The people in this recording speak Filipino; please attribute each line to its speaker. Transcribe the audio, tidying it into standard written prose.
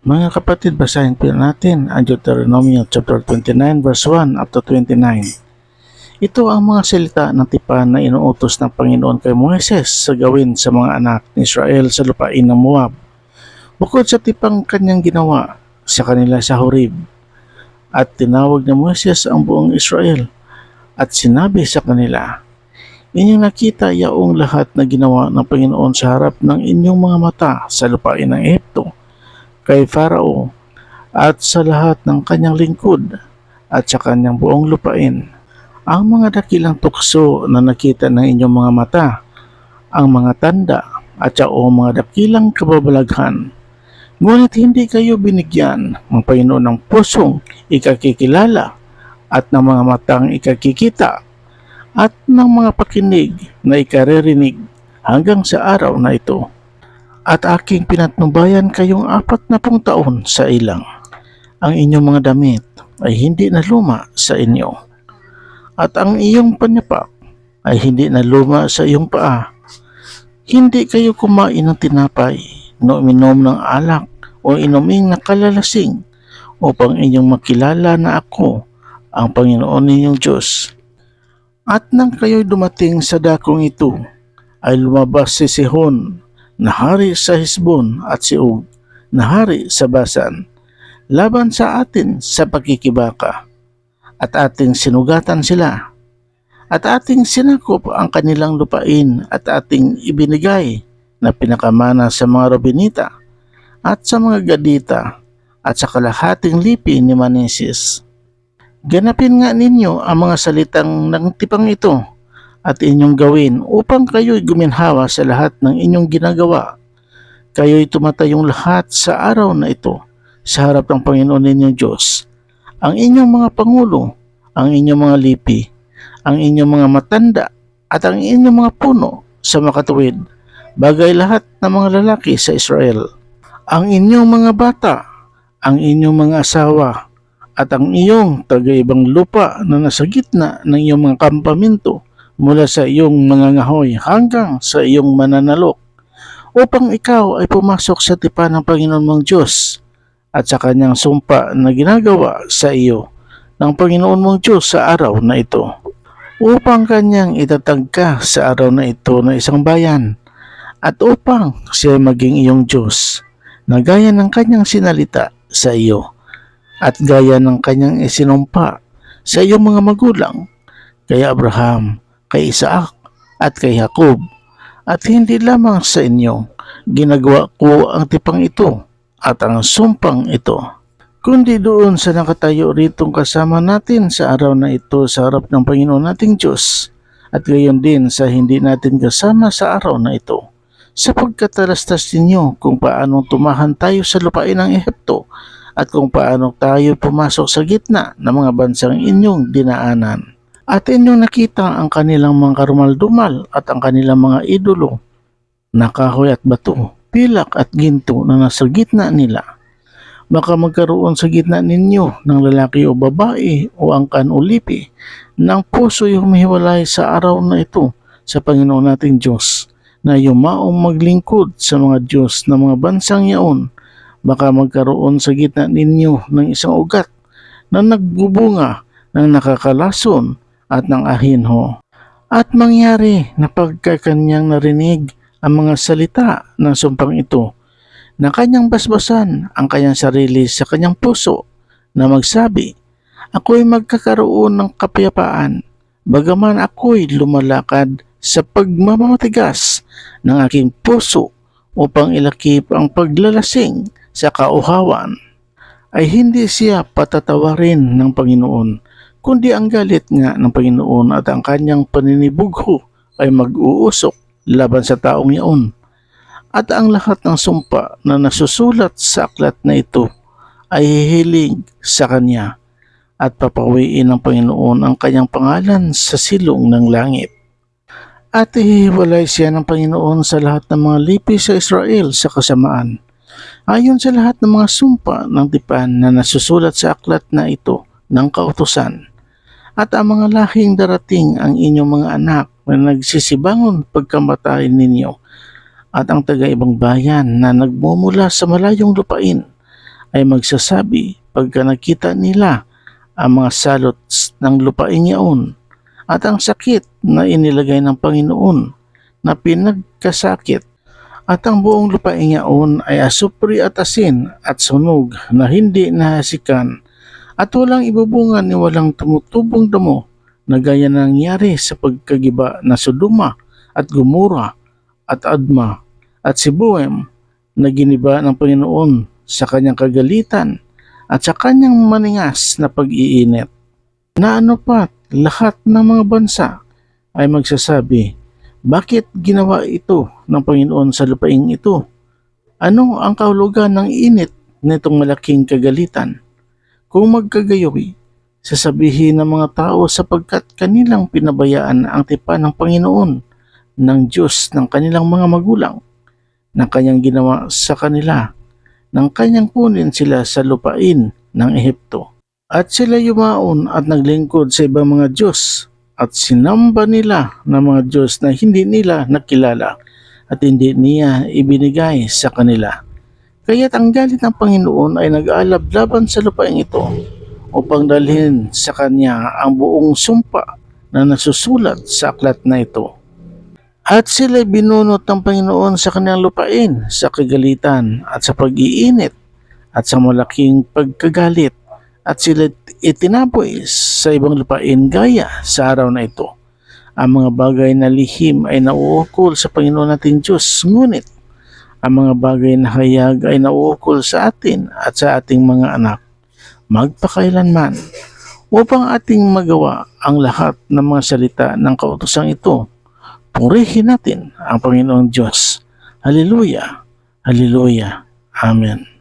Speaker 1: Mga kapatid, basahin po natin ang Deuteronomy chapter 29 verse 1 up to 29. Ito ang mga salita ng tipan na inuutos ng Panginoon kay Moises sa gawin sa mga anak ni Israel sa lupain ng Moab. Bukod sa tipang kanyang ginawa sa kanila sa Horeb, at tinawag ni Moises ang buong Israel at sinabi sa kanila, inyong nakita yaong lahat na ginawa ng Panginoon sa harap ng inyong mga mata sa lupain ng Ehipto, kay Farao at sa lahat ng kanyang lingkod at sa kanyang buong lupain. Ang mga dakilang tukso na nakita ng inyong mga mata, ang mga tanda at yaong mga dakilang kababalaghan. Ngunit hindi kayo binigyan ng Panginoon ng pusong ikakikilala at ng mga matang ikakikita at ng mga pakinig na ikaririnig hanggang sa araw na ito. At aking pinatnubayan kayong 40 taon sa ilang. Ang inyong mga damit ay hindi na luma sa inyo. At ang iyong panyapak ay hindi na luma sa iyong paa. Hindi kayo kumain ng tinapay, no uminom ng alak o inuming na kalalasing upang inyong makilala na ako ang Panginoon ninyong Diyos. At nang kayo'y dumating sa dakong ito, ay lumabas si Sihon na hari sa Hesbon at si Og na hari sa Basan laban sa atin sa pagkikibaka, at ating sinugatan sila, at ating sinakop ang kanilang lupain at ating ibinigay na pinakamana sa mga Rubenita at sa mga Gadita at sa kalahating lipi ni Manases. Ganapin nga ninyo ang mga salitang ng tipang ito at inyong gawin upang kayo'y guminhawa sa lahat ng inyong ginagawa. Kayo'y tumatayong lahat sa araw na ito sa harap ng Panginoon ninyong Diyos. Ang inyong mga pangulo, ang inyong mga lipi, ang inyong mga matanda at ang inyong mga puno sa makatuwid, bagay lahat ng mga lalaki sa Israel. Ang inyong mga bata, ang inyong mga asawa, at ang iyong taga-ibang lupa na nasa gitna ng iyong mga kampamento mula sa iyong mga ngahoy hanggang sa iyong mananalok, upang ikaw ay pumasok sa tipan ng Panginoon mong Diyos at sa kanyang sumpa na ginagawa sa iyo ng Panginoon mong Diyos sa araw na ito, upang kanyang itatag ka sa araw na ito na isang bayan, at upang siya maging iyong Diyos, na gaya ng kanyang sinalita sa iyo, at gaya ng kanyang isinumpa sa iyong mga magulang, kay Abraham, kay Isaac, at kay Jacob. At hindi lamang sa inyo ginagawa ko ang tipang ito at ang sumpang ito, kundi doon sa nakatayo ritong kasama natin sa araw na ito sa harap ng Panginoon nating Diyos, at gayon din sa hindi natin kasama sa araw na ito, sapagkat talastas ninyo kung paano tumahan tayo sa lupain ng Ehipto at kung paano tayo pumasok sa gitna ng mga bansang inyong dinaanan. At inyong nakita ang kanilang mga karumal-dumal at ang kanilang mga idolo na kahoy at bato, pilak at ginto na nasa gitna nila. Baka magkaroon sa gitna ninyo ng lalaki o babae o angkan o lipi ng puso yung humiwalay sa araw na ito sa Panginoon nating Diyos, na yumaong maglingkod sa mga Diyos ng mga bansang yaon. Baka magkaroon sa gitna ninyo ng isang ugat na nagbubunga ng nakakalason at ng ahinho. At mangyari na pagkakanyang narinig ang mga salita ng sumpang ito, na kanyang basbasan ang kanyang sarili sa kanyang puso, na magsabi, ako'y magkakaroon ng kapayapaan, bagaman ako'y lumalakad sa pagmamatigas ng aking puso upang ilakip ang paglalasing sa kauhawan, ay hindi siya patatawarin ng Panginoon, kundi ang galit nga ng Panginoon at ang kanyang paninibugho ay mag-uusok laban sa taong yaon. At ang lahat ng sumpa na nasusulat sa aklat na ito ay hihiling sa kanya, at papawiin ng Panginoon ang kanyang pangalan sa silong ng langit. At ihiwalay siya ng Panginoon sa lahat ng mga lipi sa Israel sa kasamaan, ayon sa lahat ng mga sumpa ng tipan na nasusulat sa aklat na ito ng kautusan. At ang mga lahing darating ang inyong mga anak na nagsisibangon pagkamatay ninyo, at ang taga-ibang bayan na nagmumula sa malayong lupain, ay magsasabi pagka nakita nila ang mga salot ng lupain yaon at ang sakit na inilagay ng Panginoon na pinagkasakit at ang buong lupain yaon ay asupri at asin at sunog na hindi nahasikan at walang ibubungan ni walang tumutubong damo na gaya nangyari sa pagkagiba na Sodoma at Gomora at Adma at Sibuem na giniba ng Panginoon sa kanyang kagalitan at sa kanyang maningas na pag-iinit. Na ano pat, lahat ng mga bansa ay magsasabi, bakit ginawa ito ng Panginoon sa lupaing ito? Ano ang kahulugan ng init nitong malaking kagalitan? Kung magkagayoy, sasabihin ng mga tao sapagkat kanilang pinabayaan ang tipan ng Panginoon, ng Diyos ng kanilang mga magulang, ng kanyang ginawa sa kanila, ng kanyang kunin sila sa lupain ng Ehipto. At sila yumaon at naglingkod sa ibang mga Diyos at sinamba nila ng mga Diyos na hindi nila nakilala at hindi niya ibinigay sa kanila. Kaya't ang galit ng Panginoon ay nag-aalab laban sa lupain ito upang dalhin sa kanya ang buong sumpa na nasusulat sa aklat na ito. At sila'y binunot ng Panginoon sa kanyang lupain sa kagalitan at sa pag-iinit at sa malaking pagkagalit at sila itinaboy sa ibang lupain gaya sa araw na ito. Ang mga bagay na lihim ay nauukol sa Panginoon nating Diyos, ngunit ang mga bagay na hayag ay nauukol sa atin at sa ating mga anak magpakailanman upang ating magawa ang lahat ng mga salita ng kautosang ito. Purihin natin ang Panginoong Diyos. Hallelujah! Hallelujah! Amen.